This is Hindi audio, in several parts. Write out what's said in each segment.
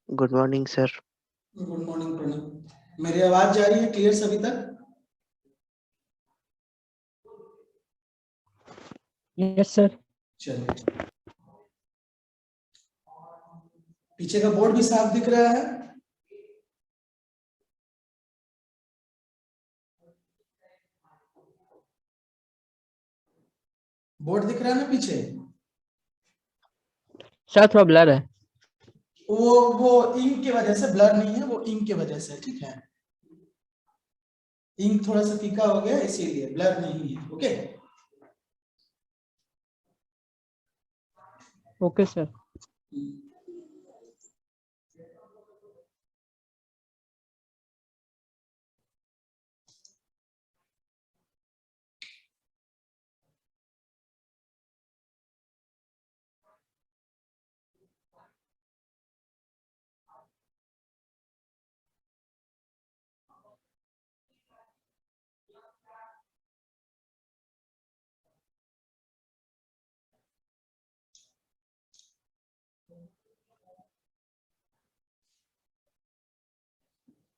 Good morning sir. Good morning Pranav. मेरी आवाज जा रही है क्लियर सभी तक? Yes sir. चलिए, पीछे का बोर्ड भी साफ दिख रहा है? बोर्ड दिख रहा है ना पीछे? सर थोड़ा ब्लर है। वो इंक की वजह से ब्लर नहीं है, वो इंक की वजह से, ठीक है। इंक थोड़ा सा फीका हो गया इसीलिए ब्लर नहीं है। Okay okay sir.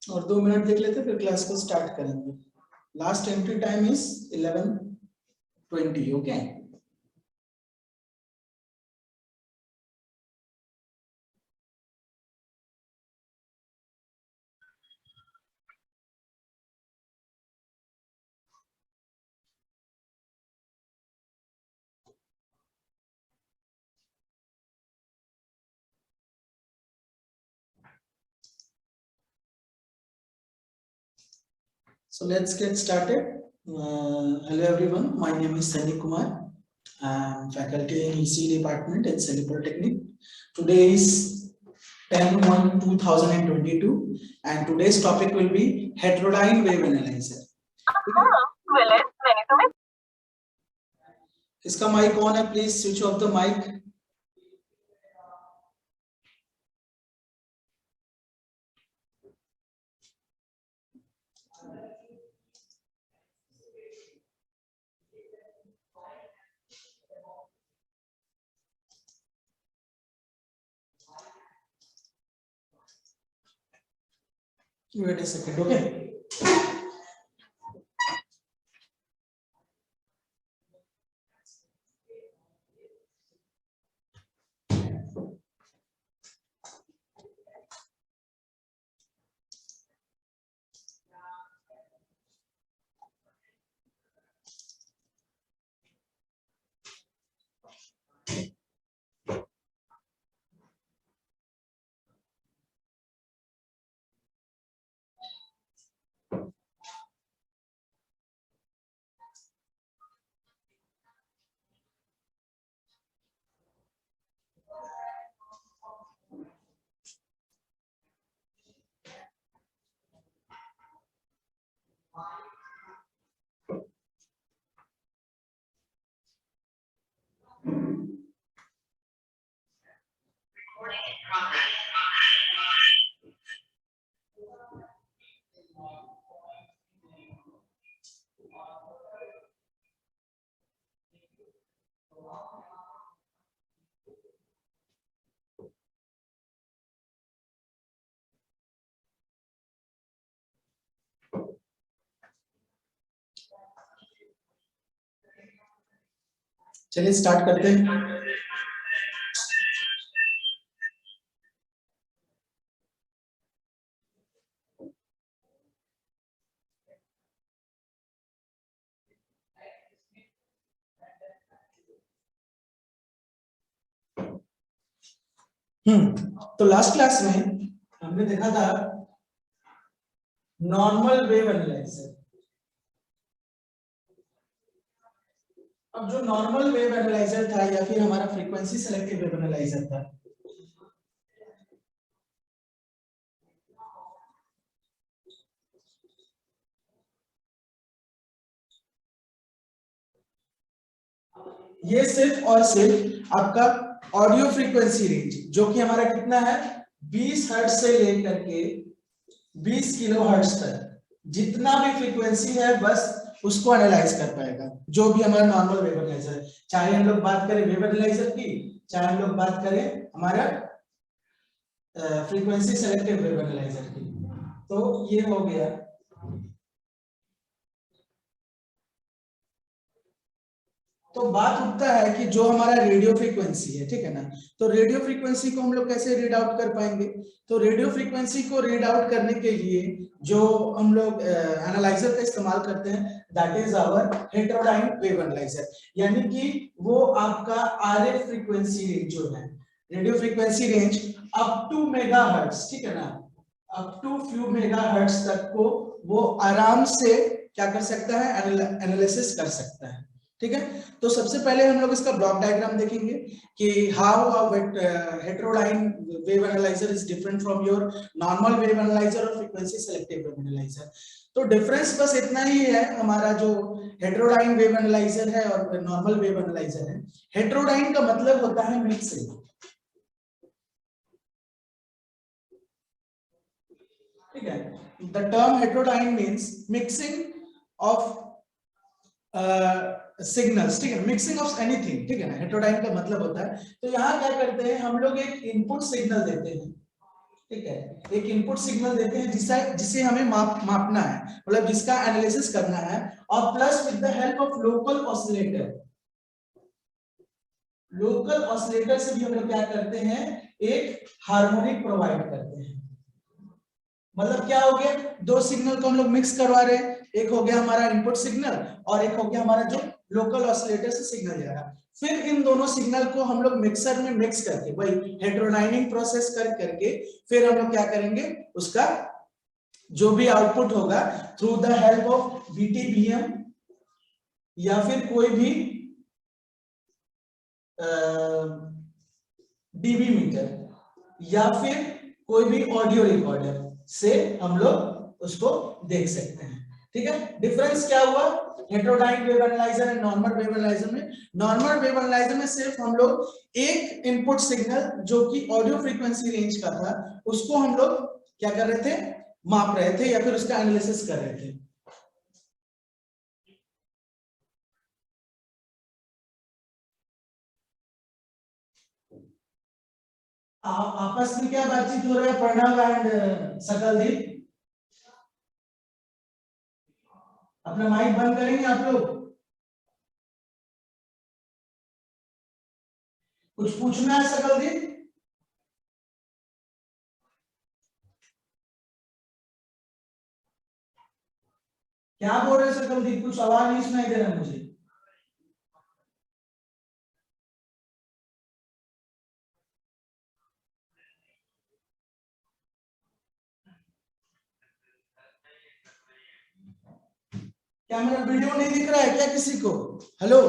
और 2 मिनट देख लेते फिर क्लास को स्टार्ट करेंगे। Last entry time is 11:20। Okay So let's get started. Hello everyone, my name is Sunny Kumar. I am faculty in EC department in Delhi Polytechnic. Today is 10/1/2022 and today's topic will be heterodyne wave analyzer. इसका माइक ऑन है, please switch off the mic. Wait a second, okay? चलिए स्टार्ट करते हैं. तो लास्ट क्लास में हमने देखा था नॉर्मल वेव एनालाइजर. अब जो नॉर्मल वेव एनालाइजर था या फिर हमारा फ्रीक्वेंसी सेलेक्टिव वेव एनालाइजर था, ये सिर्फ और सिर्फ आपका ऑडियो फ्रीक्वेंसी रेंज, जो कि हमारा कितना है 20 हर्ट्ज से लेकर के 20 किलो हर्ट्ज तक, जितना भी फ्रीक्वेंसी है बस उसको एनालाइज कर पाएगा, जो भी हमारा नॉर्मल वेव एनालाइजर है। चाहे हम लोग बात करें वेव एनालाइजर की, चाहे हम लोग बात करें हमारा फ्रीक्वेंसी सेलेक्टिव वेव एनालाइजर की। तो ये हो गया। तो बात उठता है कि जो हमारा रेडियो फ्रीक्वेंसी है, ठीक है ना, तो रेडियो फ्रीक्वेंसी को हम लोग कैसे रीड आउट कर पाएंगे? तो रेडियो फ्रीक्वेंसी को रीड आउट करने के लिए जो हम लोग एनालाइजर का इस्तेमाल करते हैं, that is our heterodyne wave analyser, यानी कि वो आपका आरएफ फ्रीक्वेंसी रेंज जो है, radio frequency range up to megahertz, ठीक है ना, अप टू फ्यू मेगाहर्ट्ज तक को वो आराम से क्या कर सकता है, एनालिसिस कर सकता है। ठीक है, तो सबसे पहले हम लोग इसका ब्लॉक डायग्राम देखेंगे कि how heterodyne wave analyser is different from your normal wave analyser और फ्रीक्वेंसी सेलेक्टिव वेव एनालाइजर। तो डिफरेंस बस इतना ही है, हमारा जो हेटेरोडाइन वेव एनालाइजर है और नॉर्मल वेव एनालाइजर है, हेटेरोडाइन का मतलब होता है मिक्सिंग, ठीक है, the term heterodyne means mixing of signals, ठीक है, मिक्सिंग ऑफ एनीथिंग, ठीक है ना, हेटेरोडाइन का मतलब होता है। तो यहाँ क्या करते हैं हम लोग, एक इनपुट सिग्नल देते हैं, ठीक है, एक इनपुट सिग्नल देते हैं जिसे जिसे हमें मापना है, मतलब जिसका एनालिसिस करना है, और plus with the help of local oscillator, local oscillator से भी हम लोग क्या करते हैं, एक हार्मोनिक प्रोवाइड करते हैं। मतलब क्या हो गया, दो सिग्नल को हम लोग मिक्स करवा रहे हैं, एक हो गया हमारा इनपुट सिग्नल और एक हो गया हमारा जो लोकल ऑसिलेटर से सिग्नल जा रहा है। फिर इन दोनों सिग्नल को हम लोग मिक्सर में मिक्स करके, वही हेटेरोडाइनिंग प्रोसेस करके फिर हम लोग क्या करेंगे, उसका जो भी आउटपुट होगा थ्रू द हेल्प ऑफ बीटीबीएम या फिर कोई भी डीबी मीटर या फिर कोई भी ऑडियो रिकॉर्डर से हम लोग उसको देख सकते हैं। ठीक है, डिफरेंस क्या हुआ heterodyne wave analyser and normal wave analyser में? नॉर्मल वेव एनालाइजर में सिर्फ हम लोग एक इनपुट सिग्नल जो कि ऑडियो फ्रीक्वेंसी रेंज का था, उसको हम लोग क्या कर रहे थे, माप रहे थे या फिर उसका एनालिसिस कर रहे थे। आपस में क्या बातचीत हो रहा है प्रणव एंड सकलदीप? अपना माइक बंद करेंगे आप लोग? कुछ पूछना है सकलदीप? क्या बोल रहे सकलदीप? कुछ आवाज नहीं सुनाई दे रहा मुझे। क्या मेरा वीडियो नहीं दिख रहा है क्या किसी को? हेलो,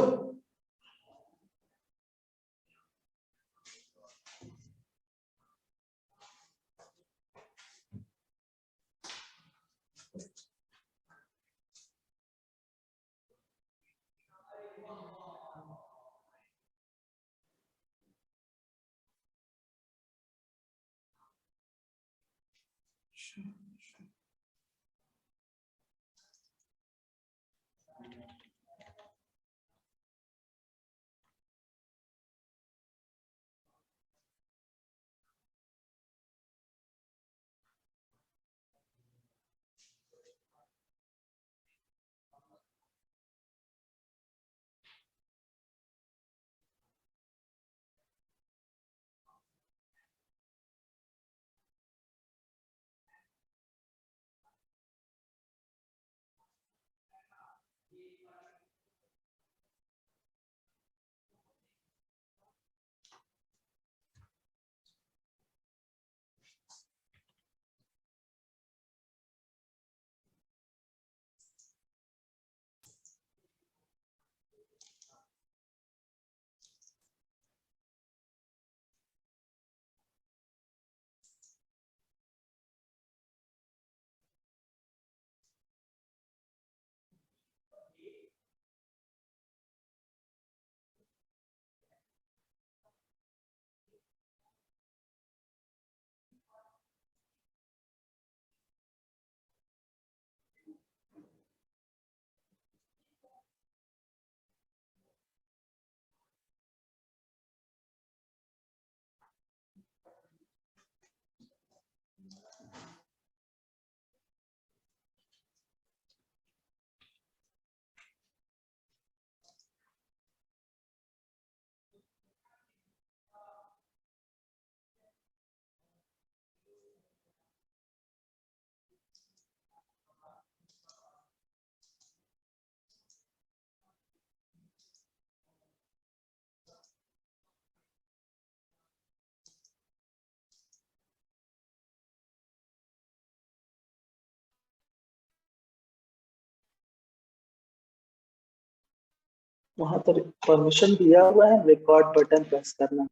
वहां तो परमिशन दिया हुआ है, रिकॉर्ड बटन प्रेस करना।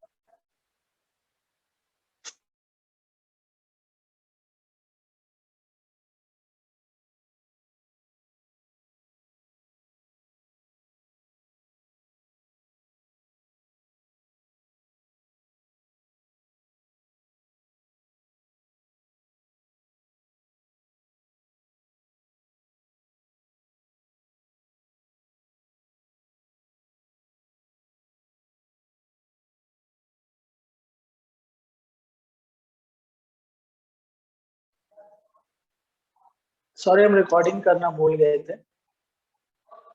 सॉरी, हम रिकॉर्डिंग करना भूल गए थे।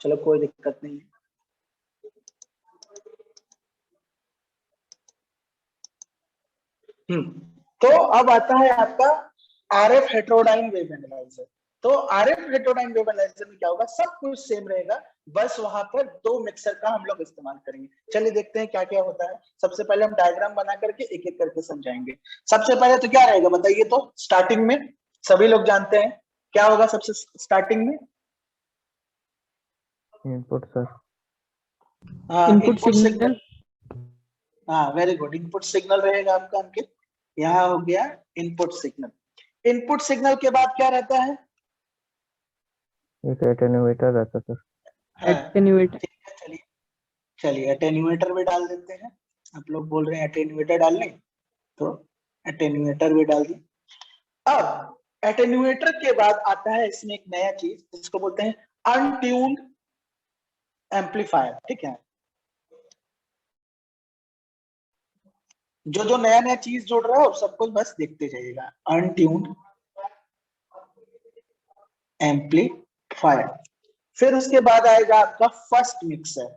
चलो कोई दिक्कत नहीं है। तो अब आता है आपका आरएफ हेटेरोडाइन वेव एनालाइजर। तो आरएफ हेटेरोडाइन वेव एनालाइजर में क्या होगा, सब कुछ सेम रहेगा, बस वहां पर दो मिक्सर का हम लोग इस्तेमाल करेंगे। चलिए देखते हैं क्या क्या होता है। सबसे पहले हम डायग्राम बना करके एक एक करके समझाएंगे। सबसे पहले तो क्या रहेगा बताइए, तो स्टार्टिंग में सभी लोग जानते हैं क्या होगा सबसे स्टार्टिंग में। Input sir. हाँ, इनपुट इनपुट सिग्नल। सिग्नल। हाँ वेरी गुड, इनपुट सिग्नल रहेगा आपका अंकित। यहाँ हो गया इनपुट सिग्नल। इनपुट सिग्नल के बाद क्या रहता है? एक एटेन्यूएटर रहता सर। हाँ, एटेन्यूएटर। ठीक है, चलिए चलिए एटेन्यूएटर भी डाल देते हैं। आप लोग बोल रहे हैं एटेन्यूएटर डालने, तो एटेन्यूएटर भी डाल दिए। अब एटेन्यूएटर के बाद आता है इसमें एक नया चीज जिसको बोलते हैं अनट्यून्ड एम्पलीफायर। ठीक है, जो जो नया नया चीज जुड़ रहा है सब कुछ बस देखते जाइएगा। अनट्यून्ड एम्पलीफायर। फिर उसके बाद आएगा आपका फर्स्ट मिक्सर,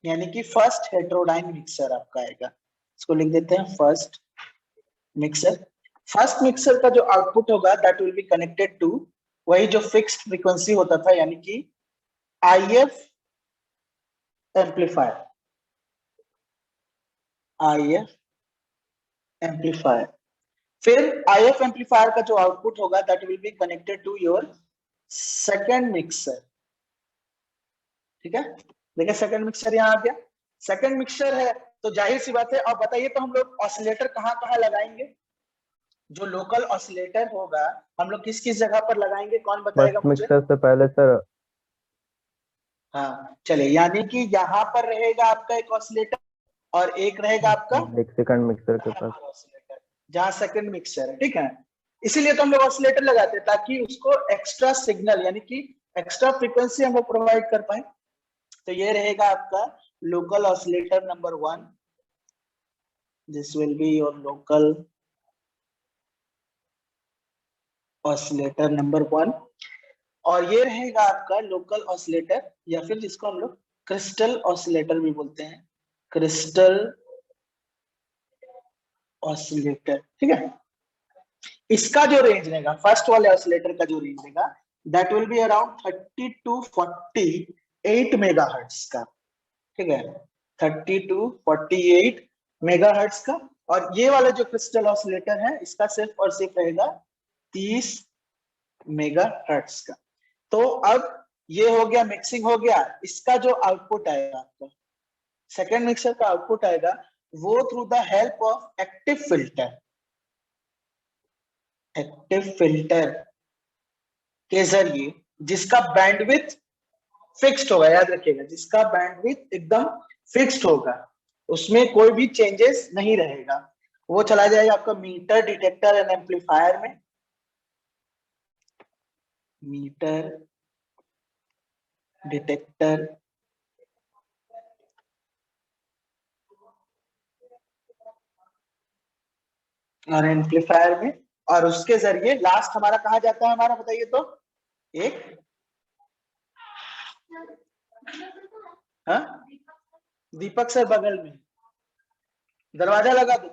यानी कि फर्स्ट हेटेरोडाइन मिक्सर आपका आएगा। इसको लिख देते हैं फर्स्ट मिक्सर। फर्स्ट मिक्सर का जो आउटपुट होगा that will be connected to वही जो फिक्स्ड फ्रीक्वेंसी होता था, यानी कि आईएफ एम्पलीफायर। IF amplifier. फिर आईएफ एम्पलीफायर का जो आउटपुट होगा that will be connected to your second mixer. ठीक है, देखिए सेकंड मिक्सर यहाँ आ गया। सेकंड मिक्सर है तो जाहिर सी बात है। अब बताइए तो हम लोग ऑसिलेटर कहाँ कहाँ लगाएंगे? जो लोकल ऑसिलेटर होगा हम लोग किस किस जगह पर लगाएंगे, कौन बताएगा फर्स्ट मुझे? मिक्सर से पहले सर। हाँ चलिए, यानी कि यहाँ पर रहेगा आपका एक ऑसिलेटर और एक रहेगा आपका एक सेकंड मिक्सर के यहाँ पास। पर ऑसिलेटर, जहाँ सेकंड मिक्सर है। ठीक है, इसीलिए तो हम लोग ऑसिलेटर लगाते हैं ताकि उसको एक्स्ट्रा सिग्नल यानी कि एक्स्ट्रा फ्रीक्वेंसी हम लोग प्रोवाइड कर पाए। तो ये रहेगा आपका local oscillator number 1। This will be your local oscillator number 1। और ये रहेगा आपका लोकल ऑसिलेटर, या फिर जिसको हम लोग क्रिस्टल ऑसिलेटर भी बोलते हैं, क्रिस्टल ऑसिलेटर। ठीक है, इसका जो रेंज रहेगा फर्स्ट वाले ऑसिलेटर का जो रेंज रहेगा that will be around 30 to 48 megahertz का। ठीक है, 30 टू 48 मेगाहर्ट्ज का। और ये वाला जो क्रिस्टल ऑसिलेटर है इसका सिर्फ और सिर्फ रहेगा 30 मेगाहर्ट्ज का। तो अब ये हो गया, मिक्सिंग हो गया। इसका जो आउटपुट आएगा आपका सेकेंड मिक्सर का आउटपुट आएगा वो through the help of active filter. Active filter के जरिए जिसका बैंडविड्थ फिक्स्ड होगा, याद रखिएगा, जिसका बैंडविड्थ एकदम फिक्स्ड होगा, उसमें कोई भी चेंजेस नहीं रहेगा, वो चला जाएगा आपका मीटर डिटेक्टर एंड एम्पलीफायर में। मीटर डिटेक्टर और एम्पलीफायर में, और उसके जरिए लास्ट हमारा कहा जाता है, हमारा बताइए तो एक हाँ, दीपक सर बगल में दरवाजा लगा दो।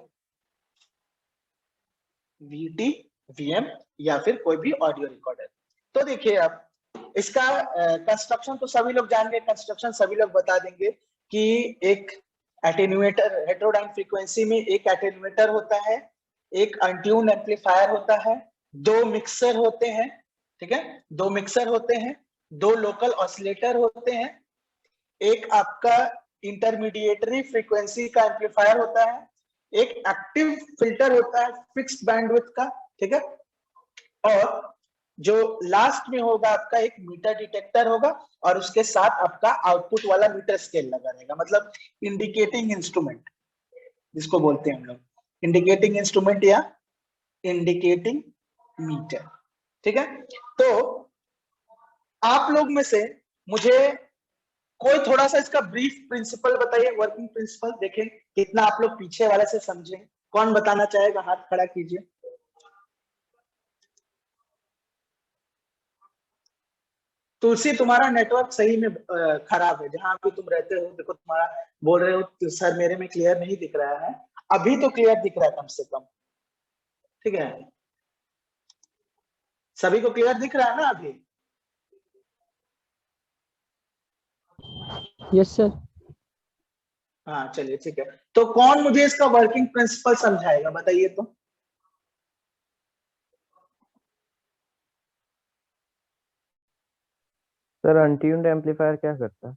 वीटी, वीएम या फिर कोई भी ऑडियो रिकॉर्डर। तो देखिए आप इसका कंस्ट्रक्शन तो सभी लोग जान गए, कंस्ट्रक्शन सभी लोग बता देंगे कि एक एटेन्यूएटर, हेटेरोडाइन फ्रीक्वेंसी में एक एटेन्यूएटर होता है, एक अनट्यून्ड एम्पलीफायर होता है, दो मिक्सर होते हैं। ठीक है, दो मिक्सर होते हैं, दो लोकल ऑसिलेटर होते हैं, एक आपका इंटरमीडिएटरी फ्रीक्वेंसी का एम्पलीफायर होता है, एक एक्टिव फिल्टर होता है फिक्स्ड बैंडविड्थ का, ठीक है, और जो लास्ट में होगा आपका एक मीटर डिटेक्टर होगा और उसके साथ आपका आउटपुट वाला मीटर स्केल लगा रहेगा, मतलब इंडिकेटिंग इंस्ट्रूमेंट जिसको बोलते हैं हम लोग, इंडिकेटिंग इंस्ट्रूमेंट या इंडिकेटिंग मीटर, ठीक है। तो आप लोग में से मुझे कोई थोड़ा सा इसका ब्रीफ प्रिंसिपल बताइए, वर्किंग प्रिंसिपल, देखें कितना आप लोग पीछे वाले से समझे। कौन बताना चाहेगा, हाथ खड़ा कीजिए। तुलसी, तुम्हारा नेटवर्क सही में खराब है, जहां भी तुम रहते हो। देखो तुम्हारा बोल रहे हो तो सर मेरे में क्लियर नहीं दिख रहा है, अभी तो क्लियर दिख रहा है कम से कम, ठीक है। सभी को क्लियर दिख रहा है ना अभी? Yes sir. हाँ चलिए ठीक है। तो कौन मुझे इसका वर्किंग प्रिंसिपल समझाएगा, बताइए तो। सर अनट्यून्ड एम्पलीफायर क्या करता है?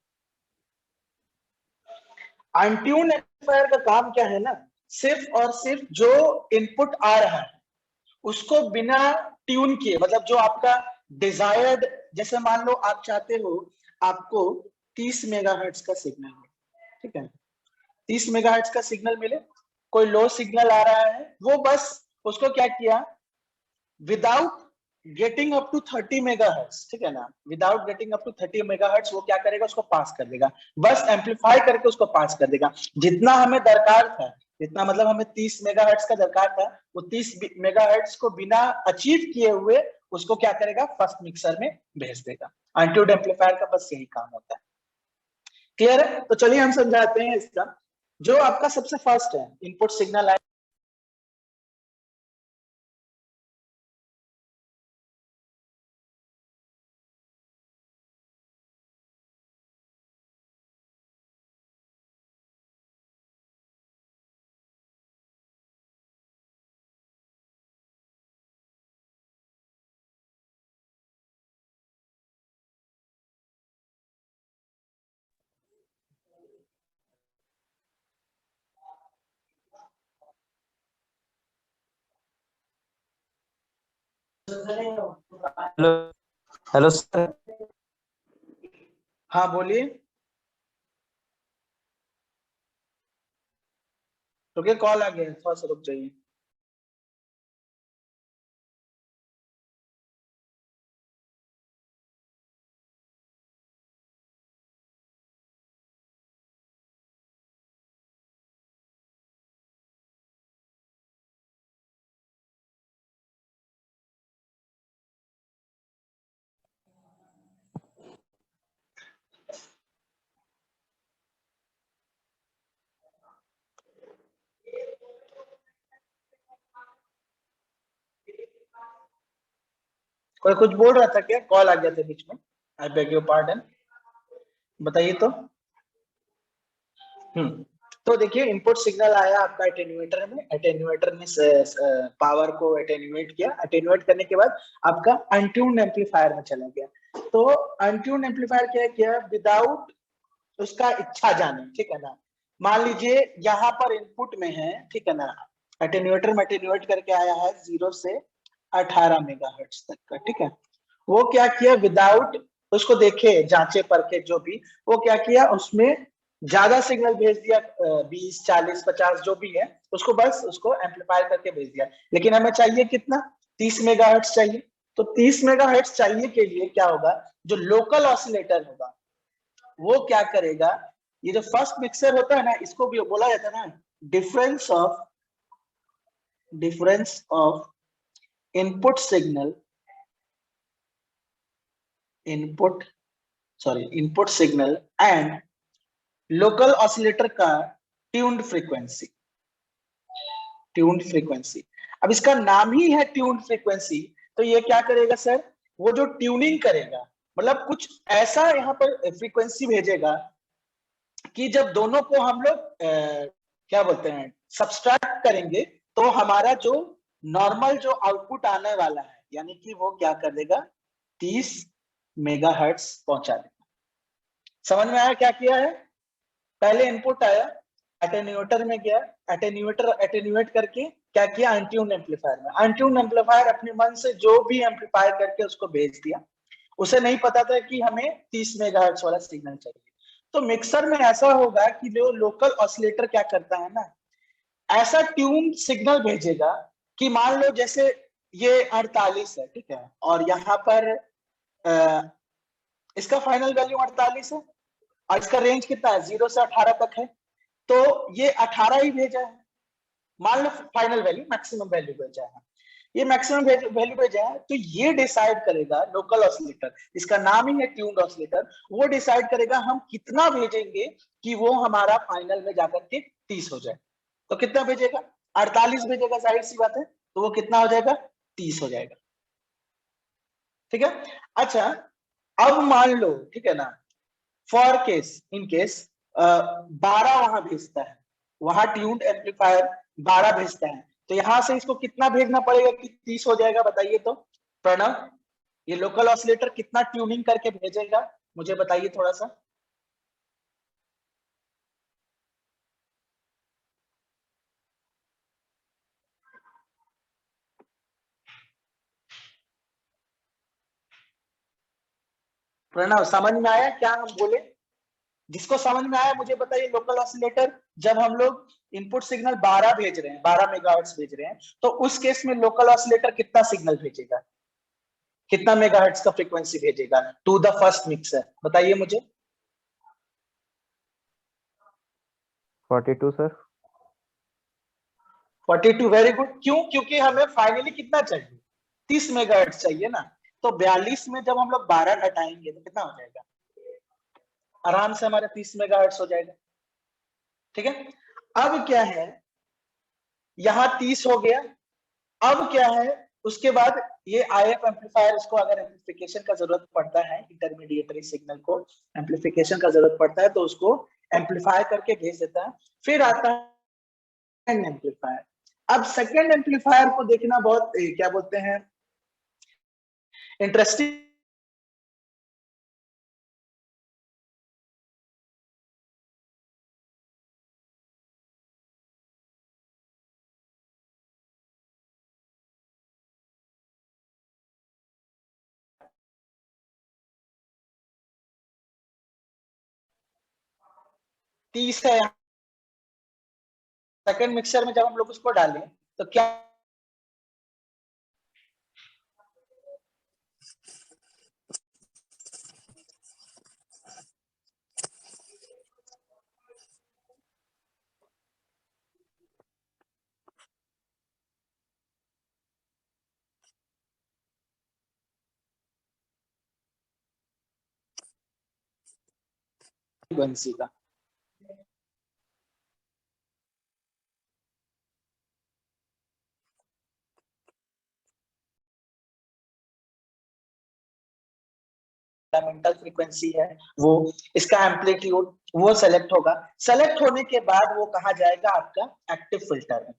अनट्यून एम्पलीफायर का काम क्या है ना, सिर्फ और सिर्फ जो इनपुट आ रहा है उसको बिना ट्यून किए, मतलब जो आपका डिजायर्ड, जैसे मान लो आप चाहते हो आपको 30 मेगाहर्ट्ज का सिग्नल मिले, ठीक है, 30 मेगाहर्ट्ज का सिग्नल मिले, कोई लो सिग्नल आ रहा है, वो बस उसको क्या किया, without getting up to 30 megahertz, ठीक है ना, without getting up to 30 megahertz वो क्या करेगा, उसको पास कर देगा, बस एम्पलीफाई करके उसको पास कर देगा। जितना हमें दरकार था, जितना मतलब हमें 30 मेगाहर्ट्ज का दरकार था, वो 30 मेगाहर्ट्ज को बिना अचीव किए हुए उसको क्या करेगा, फर्स्ट मिक्सर में भेज देगा। अनट्यून्ड एम्पलीफायर का बस यही काम होता है। क्लियर है? तो चलिए हम समझाते हैं इसका। जो आपका सबसे फर्स्ट है, इनपुट सिग्नल है, हेलो हेलो सर। हाँ बोलिए। रुकिए, कॉल आ गया है, थोड़ा सा रुक जाइए। कोई कुछ बोल रहा था क्या? कॉल आ गया था बीच में, आई बेग योर पार्डन। बताइए तो। तो देखिए, इनपुट सिग्नल आया आपका एटेन्यूएटर में, एटेन्यूएटर ने पावर को एटेन्यूएट किया, एटेन्यूएट करने के बाद आपका अनट्यून्ड एम्पलीफायर में चला गया। तो अनट्यून्ड एम्पलीफायर क्या किया, विदाउट उसका इच्छा जाने, ठीक है ना, मान लीजिए यहाँ पर इनपुट में है, ठीक है ना, एटेन्यूएटर में एटेन्यूएट करके आया है 0 से 18 मेगाहर्ट्ज तक का, ठीक है। वो क्या किया, विदाउट उसको देखे जांचे परखे जो भी, वो क्या किया, उसमें ज्यादा सिग्नल भेज दिया, 20 40 50 जो भी है, उसको बस उसको एम्पलीफाई करके भेज दिया। लेकिन हमें चाहिए कितना, 30 मेगाहर्ट्ज चाहिए। तो 30 मेगाहर्ट्ज चाहिए के लिए क्या होगा, जो लोकल ऑसिलेटर होगा वो क्या करेगा, ये जो फर्स्ट मिक्सर होता है ना, इसको भी बोला जाता है ना difference of input signal, input signal and local oscillator का ट्यून्ड फ्रीक्वेंसी। अब इसका नाम ही है ट्यून्ड फ्रीक्वेंसी, तो ये क्या करेगा सर, वो जो ट्यूनिंग करेगा, मतलब कुछ ऐसा यहाँ पर फ्रीक्वेंसी भेजेगा कि जब दोनों को हम लोग क्या बोलते हैं, सब्सट्रैक्ट करेंगे, तो हमारा जो नॉर्मल जो आउटपुट आने वाला है, यानी कि वो क्या कर देगा, 30 मेगाहर्ट्ज पहुंचा देगा। समझ में आया क्या किया है? पहले इनपुट आया, एटेन्यूएटर में गया, एटेन्यूएट करके क्या किया, अनट्यून्ड एम्पलीफायर में। अनट्यून्ड एम्पलीफायर अपने मन से जो भी एम्पलीफायर करके उसको भेज दिया। उसे नहीं पता था कि हमें 30 मेगाहर्ट्ज वाला सिग्नल चाहिए। तो मिक्सर में ऐसा होगा कि जो लोकल ऑसिलेटर क्या करता है ना, ऐसा ट्यून सिग्नल भेजेगा कि मान लो जैसे ये 48 है, ठीक है, और यहाँ पर इसका फाइनल वैल्यू 48 है और इसका रेंज कितना है, 0 से 18 तक है, तो ये 18 ही भेजा है। मान लो फाइनल वैल्यू, मैक्सिमम वैल्यू भेजा है, ये मैक्सिमम वैल्यू भेजा है, तो ये डिसाइड करेगा लोकल ऑसिलेटर, इसका नाम ही है ट्यून्ड ऑसिलेटर, वो डिसाइड करेगा हम कितना भेजेंगे कि वो हमारा फाइनल में जाकर के 30 हो जाए। तो कितना भेजेगा, 48 भेजेगा, जाहिर सी बात है, तो वो कितना हो जाएगा, 30 हो जाएगा। ठीक है। अच्छा, अब मान लो, ठीक है ना, फॉर केस, इन केस 12 वहां भेजता है, वहां ट्यून्ड एम्पलीफायर 12 भेजता है, तो यहां से इसको कितना भेजना पड़ेगा कि 30 हो जाएगा, बताइए तो प्रणव, ये लोकल ऑसिलेटर कितना ट्यूनिंग करके भेजेगा, मुझे बताइए थोड़ा सा। प्रणव समझ में आया क्या हम बोले? जिसको समझ में आया मुझे बताइए, लोकल ऑसिलेटर जब हम लोग इनपुट सिग्नल 12 भेज रहे हैं, 12 मेगाहर्ट्ज भेज रहे हैं, तो उस केस में लोकल ऑसिलेटर कितना सिग्नल भेजेगा, कितना मेगाहर्ट्ज का फ्रीक्वेंसी भेजेगा टू द फर्स्ट मिक्सर, बताइए मुझे। 42 सर। 42, very good. क्यों? क्योंकि हमें फाइनली कितना चाहिए, 30 मेगाहर्ट्ज चाहिए ना, तो 42 में जब हम लोग 12 घटाएंगे तो कितना हो जाएगा, आराम से हमारा 30 मेगाहर्ट्ज हो जाएगा। ठीक है। अब क्या है, यहाँ 30 हो गया, अब क्या है, उसके बाद ये आईएफ एम्पलीफायर, इसको अगर एम्पलीफिकेशन का जरूरत पड़ता है, इंटरमीडिएटरी सिग्नल को एम्पलीफिकेशन का जरूरत पड़ता है, तो उसको एम्पलीफाई करके भेज देता है। फिर आता है सेकंड एम्पलीफायर। अब सेकंड एम्पलीफायर को देखना बहुत क्या बोलते हैं, इंटरेस्टिंग। तीस है सेकंड मिक्सर में, जब हम लोग उसको डालें तो क्या, बंसी का फंडामेंटल फ्रीक्वेंसी है, वो इसका एम्पलीट्यूड वो सेलेक्ट होगा। सेलेक्ट होने के बाद वो कहा जाएगा आपका एक्टिव फिल्टर है।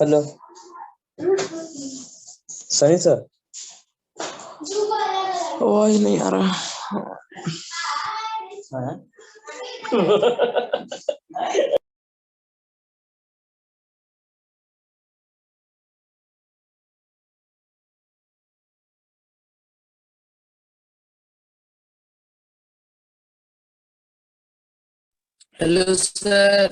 हेलो सनी सर, आवाज नहीं आ रहा। Hello sir.